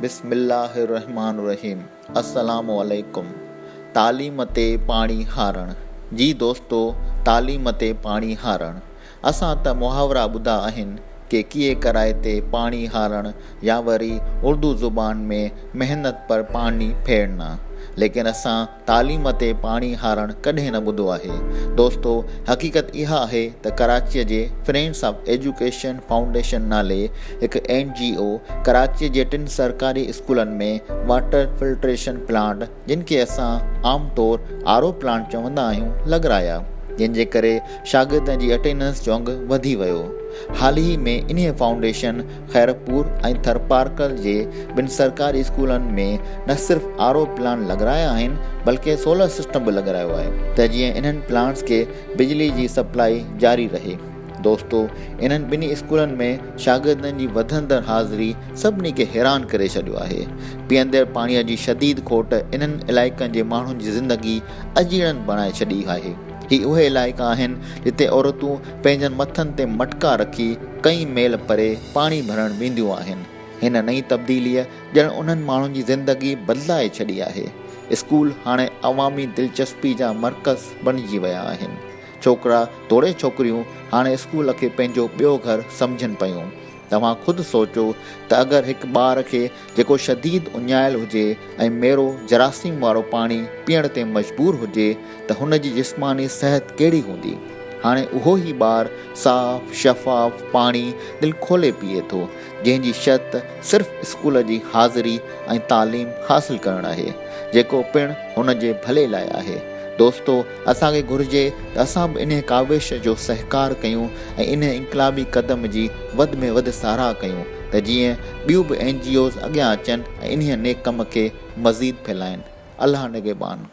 बिस्मिल्लाहिर्रहमानिर्रहीम। अस्सलामु अलैकुम। तालीम ते पाणी हारण। जी दोस्तो, तालीम ते पाणी हारण असां त मुहावरा ॿुधा आहिनि कि कीअं कराए ते पाणी हारण या वरी उर्दू ज़ुबान में मेहनत पर पाणी फेरना, लेकिन असां तालीम ते पाणी हारण कॾहिं न ॿुधो आहे। दोस्तो, हक़ीक़त इहा आहे त कराचीअ जे फ्रेंड्स ऑफ एजुकेशन फाउंडेशन नाले हिकु NGO कराचीअ जे 3 सरकारी स्कूलनि में वाटर फिल्ट्रेशन प्लांट, जिन खे असां आम तौरु RO प्लांट चवंदा आहियूं, लॻाराया, जिन जे करे शागिर्दनि जी अटेंडेंस जो अंगु वधी वियो। हाल ई में इन्हीअ फाउंडेशन खैरपुर ऐं थरपारकर जे 2 सरकारी स्कूलनि में न सिर्फ़ु RO प्लांट लॻाराया आहिनि, बल्कि सोलर सिस्टम बि लॻारायो आहे त जीअं इन्हनि प्लांट्स खे बिजली जी सप्लाई जारी रहे। दोस्तो, इन्हनि 2 स्कूलनि में शागिर्दनि जी वधंदड़ हाज़िरी सभिनी खे हैरान करे छॾियो आहे। पीअंदड़ पाणीअ जी शदीद खोट इन्हनि इलाइक़नि जे माण्हुनि जी ज़िंदगी अजीणन बणाए छॾी आहे। ही उहे इलाइक़ा आहिनि जिते औरतूं पंहिंजनि मथनि ते मटका रखी कई मेल परे पाणी भरण वेंदियूं आहिनि। हिन नई तब्दीलीअ ॼण उन्हनि माण्हुनि जी ज़िंदगी बदिलाए छॾी आहे। स्कूल हाणे अवामी दिलचस्पी जा मर्कज़ बणिजी विया आहिनि। छोकिरा तोड़े छोकिरियूं हाणे स्कूल खे पंहिंजो ॿियो घर सम्झनि पियूं। तव्हां ख़ुदि सोचो त अगरि हिकु ॿार खे जेको शदीद उञायल हुजे ऐं मेरो जरासीम वारो पाणी पीअण ते मजबूर हुजे त हुन जी जिस्मानी सिहत कहिड़ी हूंदी। हाणे उहो ई ॿारु साफ़ शफ़ाफ़ पाणी दिलि खोले पीए थो, जंहिंजी शर्त सिर्फ़ु स्कूल जी हाज़िरी ऐं तालीम हासिलु करणु आहे, जेको पिणु हुन जे भले लाइ आहे। दोस्तो, असांखे घुरिजे त असां बि इन काविश जो सहकार कयूं ऐं इन इनक़लाबी क़दम जी वधि में वधि साराह कयूं त जीअं ॿियूं बि NGOs अॻियां अचनि ऐं इन नेक कम खे मज़ीद फैलाइनि। अल्लाह निगहबान।